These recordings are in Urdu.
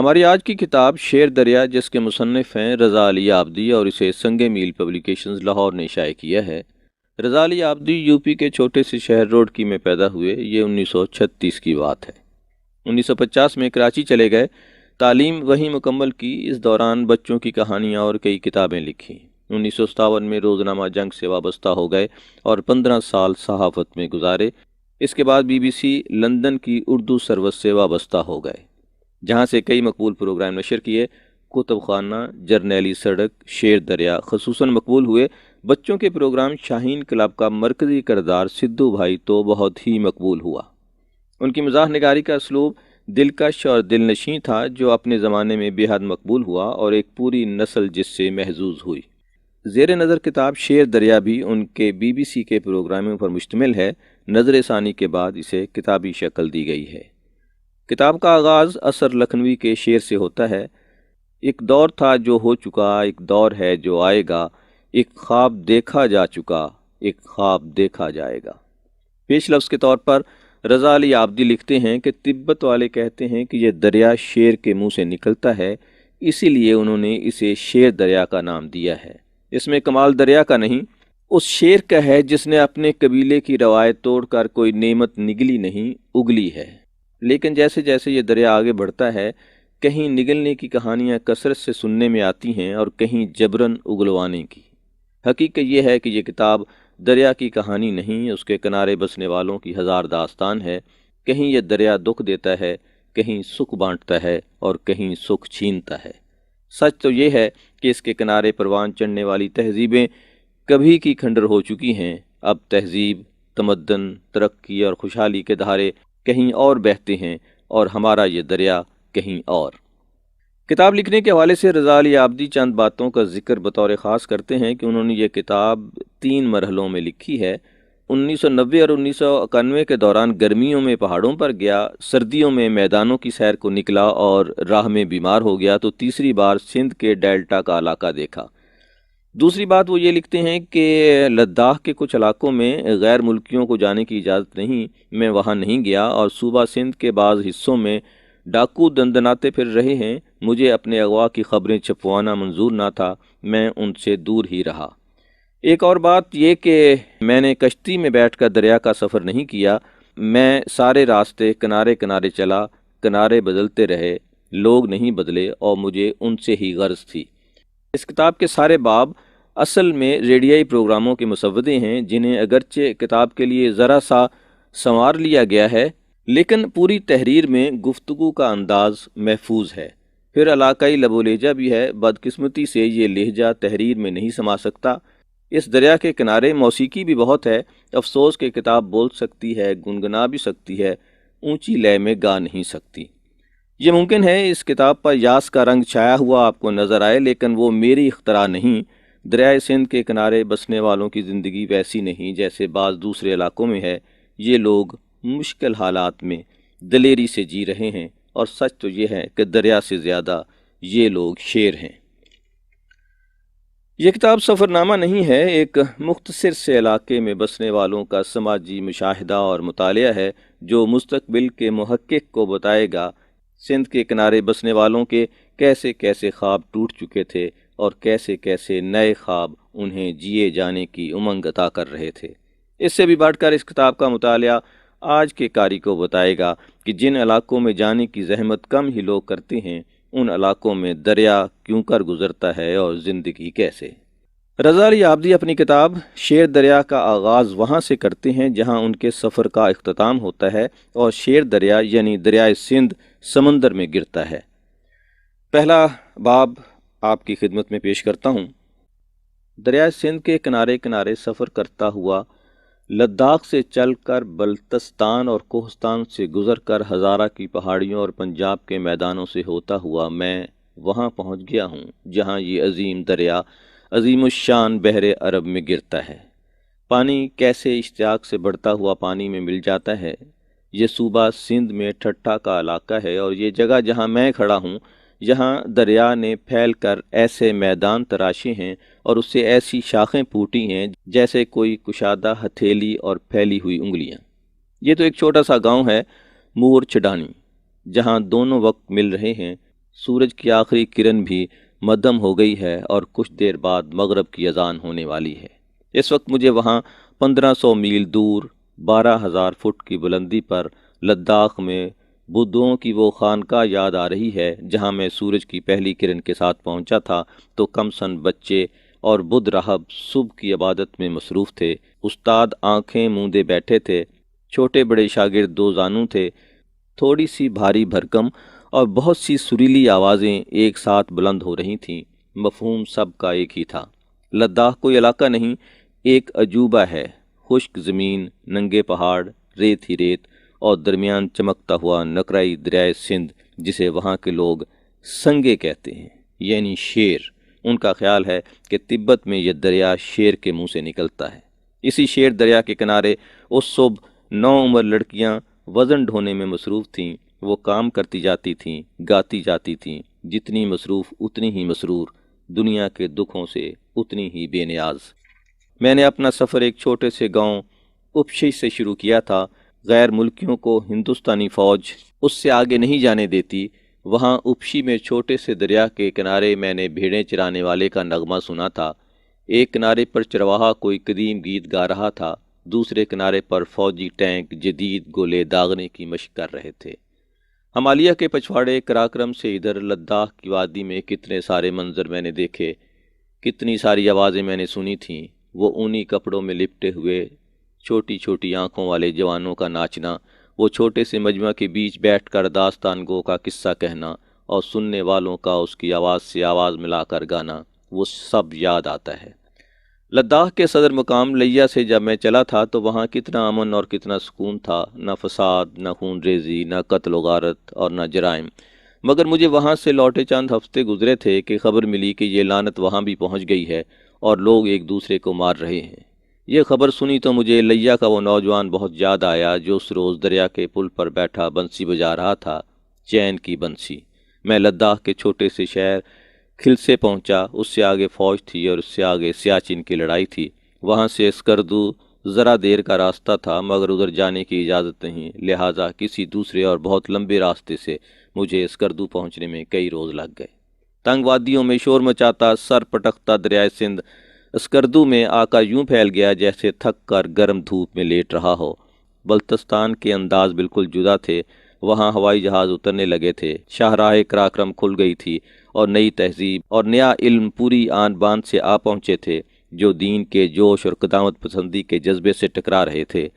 ہماری آج کی کتاب شیر دریا، جس کے مصنف ہیں رضا علی آبدی اور اسے سنگ میل پبلیکیشنز لاہور نے شائع کیا ہے۔ رضا علی آبدی یو پی کے چھوٹے سے شہر روڑکی میں پیدا ہوئے۔ یہ 1936 کی بات ہے۔ 1950 میں کراچی چلے گئے، تعلیم وہیں مکمل کی۔ اس دوران بچوں کی کہانیاں اور کئی کتابیں لکھی۔ 1957 میں روزنامہ جنگ سے وابستہ ہو گئے اور 15 سال صحافت میں گزارے۔ اس کے بعد BBC لندن کی اردو سروس سے وابستہ ہو گئے، جہاں سے کئی مقبول پروگرام نشر کیے۔ کتب خانہ، جرنیلی سڑک، شیر دریا خصوصاً مقبول ہوئے۔ بچوں کے پروگرام شاہین کلب کا مرکزی کردار سدھو بھائی تو بہت ہی مقبول ہوا۔ ان کی مزاح نگاری کا اسلوب دلکش اور دل نشیں تھا، جو اپنے زمانے میں بے حد مقبول ہوا اور ایک پوری نسل جس سے محظوظ ہوئی۔ زیر نظر کتاب شیر دریا بھی ان کے BBC کے پروگراموں پر مشتمل ہے۔ نظر ثانی کے بعد اسے کتابی شکل دی گئی ہے۔ کتاب کا آغاز اثر لکھنوی کے شعر سے ہوتا ہے۔ ایک دور تھا جو ہو چکا، ایک دور ہے جو آئے گا، ایک خواب دیکھا جا چکا، ایک خواب دیکھا جائے گا۔ پیش لفظ کے طور پر رضا علی آبدی لکھتے ہیں کہ تبت والے کہتے ہیں کہ یہ دریا شیر کے منہ سے نکلتا ہے، اسی لیے انہوں نے اسے شیر دریا کا نام دیا ہے۔ اس میں کمال دریا کا نہیں، اس شیر کا ہے جس نے اپنے قبیلے کی روایت توڑ کر کوئی نعمت نگلی نہیں، اگلی ہے۔ لیکن جیسے جیسے یہ دریا آگے بڑھتا ہے، کہیں نگلنے کی کہانیاں کثرت سے سننے میں آتی ہیں اور کہیں جبرن اگلوانے کی۔ حقیقت یہ ہے کہ یہ کتاب دریا کی کہانی نہیں، اس کے کنارے بسنے والوں کی ہزار داستان ہے۔ کہیں یہ دریا دکھ دیتا ہے، کہیں سکھ بانٹتا ہے اور کہیں سکھ چھینتا ہے۔ سچ تو یہ ہے کہ اس کے کنارے پروان چڑھنے والی تہذیبیں کبھی کی کھنڈر ہو چکی ہیں۔ اب تہذیب، تمدن، ترقی اور خوشحالی کے دھارے کہیں اور بہتے ہیں اور ہمارا یہ دریا کہیں اور۔ کتاب لکھنے کے حوالے سے رضا علی آبدی چند باتوں کا ذکر بطور خاص کرتے ہیں کہ انہوں نے یہ کتاب 3 مرحلوں میں لکھی ہے۔ 1990 اور 1991 کے دوران گرمیوں میں پہاڑوں پر گیا، سردیوں میں میدانوں کی سیر کو نکلا اور راہ میں بیمار ہو گیا تو تیسری بار سندھ کے ڈیلٹا کا علاقہ دیکھا۔ دوسری بات وہ یہ لکھتے ہیں کہ لداخ کے کچھ علاقوں میں غیر ملکیوں کو جانے کی اجازت نہیں، میں وہاں نہیں گیا، اور صوبہ سندھ کے بعض حصوں میں ڈاکو دندناتے پھر رہے ہیں۔ مجھے اپنے اغوا کی خبریں چھپوانا منظور نہ تھا، میں ان سے دور ہی رہا۔ ایک اور بات یہ کہ میں نے کشتی میں بیٹھ کر دریا کا سفر نہیں کیا، میں سارے راستے کنارے کنارے چلا، کنارے بدلتے رہے، لوگ نہیں بدلے اور مجھے ان سے ہی غرض تھی۔ اس کتاب کے سارے باب اصل میں ریڈیائی پروگراموں کے مسودے ہیں، جنہیں اگرچہ کتاب کے لیے ذرا سا سنوار لیا گیا ہے، لیکن پوری تحریر میں گفتگو کا انداز محفوظ ہے۔ پھر علاقائی لب و لہجہ بھی ہے، بدقسمتی سے یہ لہجہ تحریر میں نہیں سما سکتا۔ اس دریا کے کنارے موسیقی بھی بہت ہے، افسوس کہ کتاب بول سکتی ہے، گنگنا بھی سکتی ہے، اونچی لے میں گا نہیں سکتی۔ یہ ممکن ہے اس کتاب پر یاس کا رنگ چھایا ہوا آپ کو نظر آئے، لیکن وہ میری اختراع نہیں۔ دریائے سندھ کے کنارے بسنے والوں کی زندگی ویسی نہیں جیسے بعض دوسرے علاقوں میں ہے۔ یہ لوگ مشکل حالات میں دلیری سے جی رہے ہیں، اور سچ تو یہ ہے کہ دریا سے زیادہ یہ لوگ شیر ہیں۔ یہ کتاب سفر نامہ نہیں ہے، ایک مختصر سے علاقے میں بسنے والوں کا سماجی مشاہدہ اور مطالعہ ہے، جو مستقبل کے محقق کو بتائے گا سندھ کے کنارے بسنے والوں کے کیسے کیسے خواب ٹوٹ چکے تھے اور کیسے کیسے نئے خواب انہیں جیے جانے کی امنگ عطا کر رہے تھے۔ اس سے بھی بڑھ کر اس کتاب کا مطالعہ آج کے قاری کو بتائے گا کہ جن علاقوں میں جانے کی زحمت کم ہی لوگ کرتے ہیں، ان علاقوں میں دریا کیوں کر گزرتا ہے اور زندگی کیسے۔ رضا علی آبدی اپنی کتاب شیر دریا کا آغاز وہاں سے کرتے ہیں جہاں ان کے سفر کا اختتام ہوتا ہے، اور شیر دریا یعنی دریائے سندھ سمندر میں گرتا ہے۔ پہلا باب آپ کی خدمت میں پیش کرتا ہوں۔ دریائے سندھ کے کنارے کنارے سفر کرتا ہوا، لداخ سے چل کر بلتستان اور کوہستان سے گزر کر ہزارہ کی پہاڑیوں اور پنجاب کے میدانوں سے ہوتا ہوا میں وہاں پہنچ گیا ہوں جہاں یہ عظیم دریا عظیم الشان بحر عرب میں گرتا ہے۔ پانی کیسے اشتیاق سے بڑھتا ہوا پانی میں مل جاتا ہے۔ یہ صوبہ سندھ میں ٹھٹھا کا علاقہ ہے، اور یہ جگہ جہاں میں کھڑا ہوں، یہاں دریا نے پھیل کر ایسے میدان تراشے ہیں اور اس سے ایسی شاخیں پھوٹی ہیں جیسے کوئی کشادہ ہتھیلی اور پھیلی ہوئی انگلیاں۔ یہ تو ایک چھوٹا سا گاؤں ہے، مور چڈانی، جہاں دونوں وقت مل رہے ہیں سورج کی آخری کرن بھی مدھم ہو گئی ہے اور کچھ دیر بعد مغرب کی اذان ہونے والی ہے۔ اس وقت مجھے وہاں 1500 میل دور 12,000 فٹ کی بلندی پر لداخ میں بدھوں کی وہ خانقاہ یاد آ رہی ہے جہاں میں سورج کی پہلی کرن کے ساتھ پہنچا تھا تو کم سن بچے اور بدھ راہب صبح کی عبادت میں مصروف تھے۔ استاد آنکھیں موندے بیٹھے تھے، چھوٹے بڑے شاگرد دو زانو تھے، تھوڑی سی بھاری بھرکم اور بہت سی سریلی آوازیں ایک ساتھ بلند ہو رہی تھیں۔ مفہوم سب کا ایک ہی تھا، لداخ کوئی علاقہ نہیں، ایک عجوبہ ہے، خشک زمین، ننگے پہاڑ، ریت ہی ریت اور درمیان چمکتا ہوا نقرائی دریائے سندھ جسے وہاں کے لوگ سنگے کہتے ہیں، یعنی شیر۔ ان کا خیال ہے کہ تبت میں یہ دریا شیر کے منہ سے نکلتا ہے۔ اسی شیر دریا کے کنارے اس صبح 9 عمر لڑکیاں وزن ڈھونے میں مصروف تھیں۔ وہ کام کرتی جاتی تھیں، گاتی جاتی تھیں، جتنی مصروف اتنی ہی مسرور، دنیا کے دکھوں سے اتنی ہی بے نیاز۔ میں نے اپنا سفر ایک چھوٹے سے گاؤں اپشی سے شروع کیا تھا۔ غیر ملکیوں کو ہندوستانی فوج اس سے آگے نہیں جانے دیتی۔ وہاں اپشی میں چھوٹے سے دریا کے کنارے میں نے بھیڑیں چرانے والے کا نغمہ سنا تھا۔ ایک کنارے پر چرواہا کوئی قدیم گیت گا رہا تھا، دوسرے کنارے پر فوجی ٹینک جدید گولے داغنے کی مشق کر رہے تھے۔ ہمالیہ کے پچھواڑے کراکرم سے ادھر لداخ کی وادی میں کتنے سارے منظر میں نے دیکھے، کتنی ساری آوازیں میں نے سنی تھیں۔ وہ اونی کپڑوں میں لپٹے ہوئے چھوٹی چھوٹی آنکھوں والے جوانوں کا ناچنا، وہ چھوٹے سے مجمع کے بیچ بیٹھ کر داستان گو کا قصہ کہنا اور سننے والوں کا اس کی آواز سے آواز ملا کر گانا، وہ سب یاد آتا ہے۔ لداخ کے صدر مقام لیا سے جب میں چلا تھا تو وہاں کتنا امن اور کتنا سکون تھا، نہ فساد، نہ خون ریزی، نہ قتل و غارت اور نہ جرائم۔ مگر مجھے وہاں سے لوٹے چند ہفتے گزرے تھے کہ خبر ملی کہ یہ لعنت وہاں بھی پہنچ گئی ہے اور لوگ ایک دوسرے کو مار رہے ہیں۔ یہ خبر سنی تو مجھے لیا کا وہ نوجوان بہت یاد آیا جو اس روز دریا کے پل پر بیٹھا بنسی بجا رہا تھا، چین کی بنسی۔ میں لداخ کے چھوٹے سے شہر کھل سے پہنچا، اس سے آگے فوج تھی اور اس سے آگے سیاچن کی لڑائی تھی۔ وہاں سے اسکردو ذرا دیر کا راستہ تھا مگر ادھر جانے کی اجازت نہیں، لہٰذا کسی دوسرے اور بہت لمبے راستے سے مجھے اسکردو پہنچنے میں کئی روز لگ گئے۔ تنگ وادیوں میں شور مچاتا سر پٹکتا دریائے سندھ اسکردو میں آ کر یوں پھیل گیا جیسے تھک کر گرم دھوپ میں لیٹ رہا ہو۔ بلتستان کے انداز بالکل جدا تھے۔ وہاں ہوائی جہاز اترنے لگے تھے، شاہراہ کراکرم کھل گئی تھی اور نئی تہذیب اور نیا علم پوری آن بان سے آ پہنچے تھے جو دین کے جوش اور قدامت پسندی کے جذبے سے ٹکرا رہے تھے،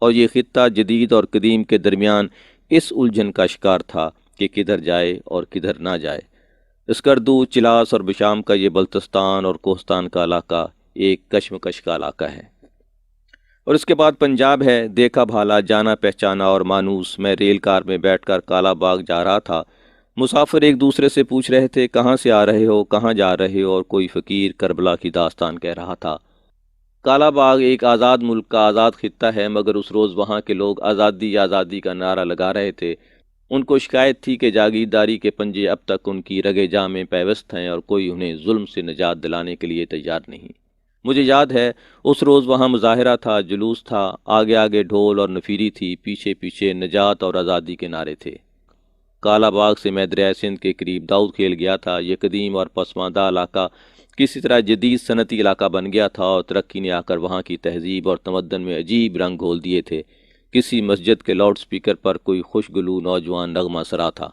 اور یہ خطہ جدید اور قدیم کے درمیان اس الجھن کا شکار تھا کہ کدھر جائے اور کدھر نہ جائے۔ اسکردو، چلاس اور بشام کا یہ بلتستان اور کوہستان کا علاقہ ایک کشمکش کا علاقہ ہے۔ اور اس کے بعد پنجاب ہے، دیکھا بھالا، جانا پہچانا اور مانوس۔ میں ریل کار میں بیٹھ کر کالا باغ جا رہا تھا۔ مسافر ایک دوسرے سے پوچھ رہے تھے کہاں سے آ رہے ہو، کہاں جا رہے ہو، اور کوئی فقیر کربلا کی داستان کہہ رہا تھا۔ کالا باغ ایک آزاد ملک کا آزاد خطہ ہے مگر اس روز وہاں کے لوگ آزادی آزادی کا نعرہ لگا رہے تھے۔ ان کو شکایت تھی کہ جاگیرداری کے پنجے اب تک ان کی رگے جاں میں پیوست ہیں اور کوئی انہیں ظلم سے نجات دلانے کے لیے تیار نہیں۔ مجھے یاد ہے اس روز وہاں مظاہرہ تھا، جلوس تھا، آگے آگے ڈھول اور نفیری تھی، پیچھے پیچھے نجات اور آزادی کے نعرے تھے۔ کالا باغ سے میں دریائے سندھ کے قریب داؤد کھیل گیا تھا۔ یہ قدیم اور پسماندہ علاقہ کسی طرح جدید صنعتی علاقہ بن گیا تھا اور ترقی نے آ کر وہاں کی تہذیب اور تمدن میں عجیب رنگ گھول دیے تھے۔ کسی مسجد کے لاؤڈ سپیکر پر کوئی خوشگلو نوجوان نغمہ سرا تھا۔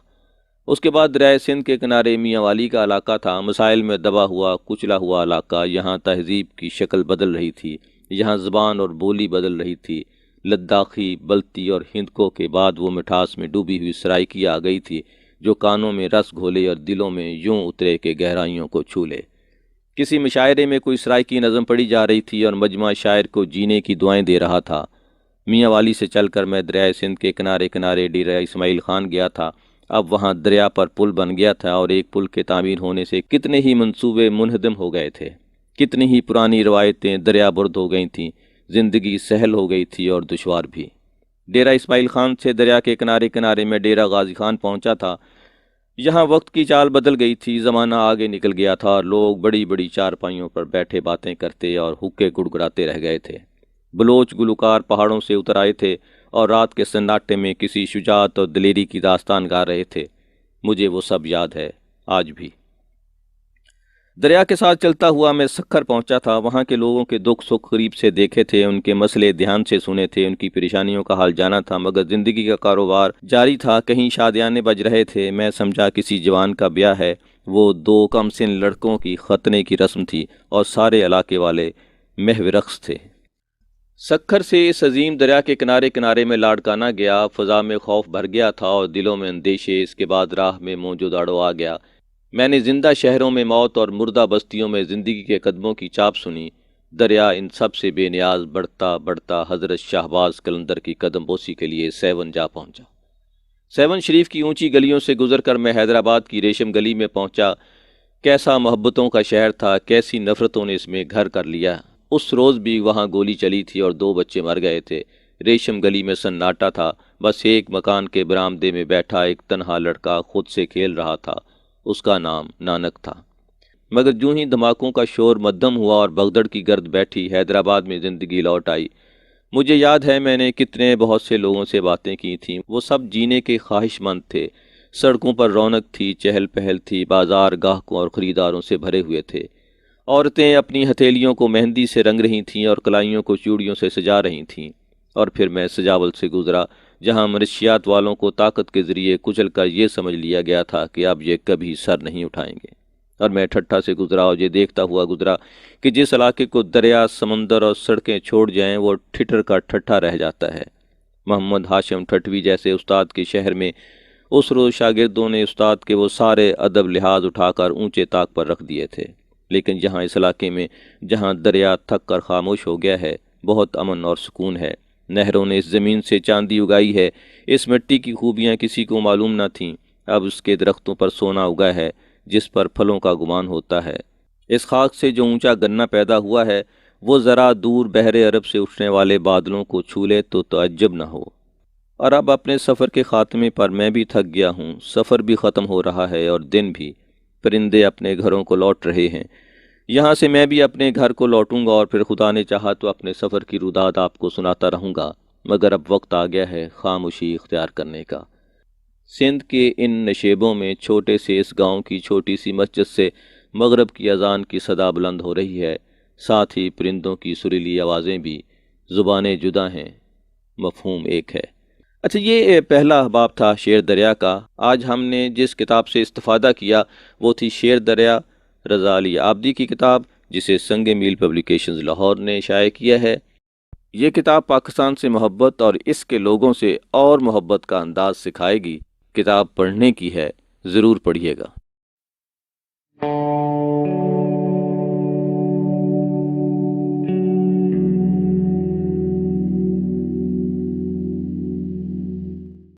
اس کے بعد دریائے سندھ کے کنارے میاں والی کا علاقہ تھا، مسائل میں دبا ہوا کچلا ہوا علاقہ۔ یہاں تہذیب کی شکل بدل رہی تھی، یہاں زبان اور بولی بدل رہی تھی۔ لداخی، بلتی اور ہندکو کے بعد وہ مٹھاس میں ڈوبی ہوئی سرائکی آ گئی تھی جو کانوں میں رس گھولے اور دلوں میں یوں اترے کہ گہرائیوں کو چھو لے۔ کسی مشاعرے میں کوئی سرائکی نظم پڑھی جا رہی تھی اور مجمع شاعر کو جینے کی دعائیں دے رہا تھا۔ میاں والی سے چل کر میں دریائے سندھ کے کنارے کنارے ڈیرہ اسماعیل خان گیا تھا۔ اب وہاں دریا پر پل بن گیا تھا اور ایک پل کے تعمیر ہونے سے کتنے ہی منصوبے منہدم ہو گئے تھے، کتنی ہی پرانی روایتیں دریا برد ہو گئی تھیں، زندگی سہل ہو گئی تھی اور دشوار بھی۔ ڈیرہ اسماعیل خان سے دریا کے کنارے کنارے میں ڈیرہ غازی خان پہنچا تھا۔ یہاں وقت کی چال بدل گئی تھی، زمانہ آگے نکل گیا تھا اور لوگ بڑی بڑی چارپائیوں پر بیٹھے باتیں کرتے اور حقے گڑگڑاتے رہ گئے تھے۔ بلوچ گلوکار پہاڑوں سے اتر آئے تھے اور رات کے سناٹے میں کسی شجاعت اور دلیری کی داستان گا رہے تھے۔ مجھے وہ سب یاد ہے آج بھی۔ دریا کے ساتھ چلتا ہوا میں سکھر پہنچا تھا۔ وہاں کے لوگوں کے دکھ سکھ قریب سے دیکھے تھے، ان کے مسئلے دھیان سے سنے تھے، ان کی پریشانیوں کا حال جانا تھا، مگر زندگی کا کاروبار جاری تھا۔ کہیں شادیانے بج رہے تھے، میں سمجھا کسی جوان کا بیاہ ہے۔ وہ 2 کم سن لڑکوں کی ختنے کی رسم تھی اور سارے علاقے والے محو رقص تھے۔ سکھر سے اس عظیم دریا کے کنارے کنارے میں لاڑکانہ گیا۔ فضا میں خوف بھر گیا تھا اور دلوں میں اندیشے۔ اس کے بعد راہ میں موجو داڑو آ گیا۔ میں نے زندہ شہروں میں موت اور مردہ بستیوں میں زندگی کے قدموں کی چاپ سنی۔ دریا ان سب سے بے نیاز بڑھتا بڑھتا حضرت شہباز قلندر کی قدم بوسی کے لیے سیون جا پہنچا۔ سیون شریف کی اونچی گلیوں سے گزر کر میں حیدرآباد کی ریشم گلی میں پہنچا۔ کیسا محبتوں کا شہر تھا، کیسی نفرتوں نے اس میں گھر کر لیا۔ اس روز بھی وہاں گولی چلی تھی اور 2 بچے مر گئے تھے۔ ریشم گلی میں سناٹا تھا، بس ایک مکان کے برآمدے میں بیٹھا ایک تنہا لڑکا خود سے کھیل رہا تھا۔ اس کا نام نانک تھا۔ مگر جوں ہی دھماکوں کا شور مدھم ہوا اور بغدڑ کی گرد بیٹھی، حیدرآباد میں زندگی لوٹ آئی۔ مجھے یاد ہے میں نے کتنے بہت سے لوگوں سے باتیں کی تھیں، وہ سب جینے کے خواہش مند تھے۔ سڑکوں پر رونق تھی، چہل پہل تھی، بازار گاہکوں اور خریداروں سے بھرے ہوئے تھے۔ عورتیں اپنی ہتھیلیوں کو مہندی سے رنگ رہی تھیں اور کلائیوں کو چوڑیوں سے سجا رہی تھیں۔ اور پھر میں سجاول سے گزرا، جہاں منشیات والوں کو طاقت کے ذریعے کچل کر یہ سمجھ لیا گیا تھا کہ اب یہ کبھی سر نہیں اٹھائیں گے۔ اور میں ٹھٹھا سے گزرا اور یہ دیکھتا ہوا گزرا کہ جس علاقے کو دریا، سمندر اور سڑکیں چھوڑ جائیں وہ ٹھٹر کا ٹھٹھا رہ جاتا ہے۔ محمد ہاشم ٹھٹوی جیسے استاد کے شہر میں اس روز شاگردوں نے استاد کے وہ سارے ادب لحاظ اٹھا کر اونچے طاق پر رکھ دیے تھے، لیکن یہاں اس علاقے میں جہاں دریا تھک کر خاموش ہو گیا ہے، بہت امن اور سکون ہے۔ نہروں نے اس زمین سے چاندی اگائی ہے۔ اس مٹی کی خوبیاں کسی کو معلوم نہ تھیں، اب اس کے درختوں پر سونا اگا ہے جس پر پھلوں کا گمان ہوتا ہے۔ اس خاک سے جو اونچا گنا پیدا ہوا ہے وہ ذرا دور بحر عرب سے اٹھنے والے بادلوں کو چھو لے تو تعجب نہ ہو۔ اور اب اپنے سفر کے خاتمے پر میں بھی تھک گیا ہوں، سفر بھی ختم ہو رہا ہے اور دن بھی۔ پرندے اپنے گھروں کو لوٹ رہے ہیں، یہاں سے میں بھی اپنے گھر کو لوٹوں گا اور پھر خدا نے چاہا تو اپنے سفر کی روداد آپ کو سناتا رہوں گا، مگر اب وقت آ گیا ہے خاموشی اختیار کرنے کا۔ سندھ کے ان نشیبوں میں چھوٹے سے اس گاؤں کی چھوٹی سی مسجد سے مغرب کی اذان کی صدا بلند ہو رہی ہے، ساتھ ہی پرندوں کی سریلی آوازیں بھی۔ زبانیں جدا ہیں، مفہوم ایک ہے۔ اچھا، یہ پہلا باب تھا شیر دریا کا۔ آج ہم نے جس کتاب سے استفادہ کیا وہ تھی شیر دریا، رضا علی عابدی کی کتاب، جسے سنگ میل پبلیکیشنز لاہور نے شائع کیا ہے۔ یہ کتاب پاکستان سے محبت اور اس کے لوگوں سے اور محبت کا انداز سکھائے گی۔ کتاب پڑھنے کی ہے، ضرور پڑھیے گا۔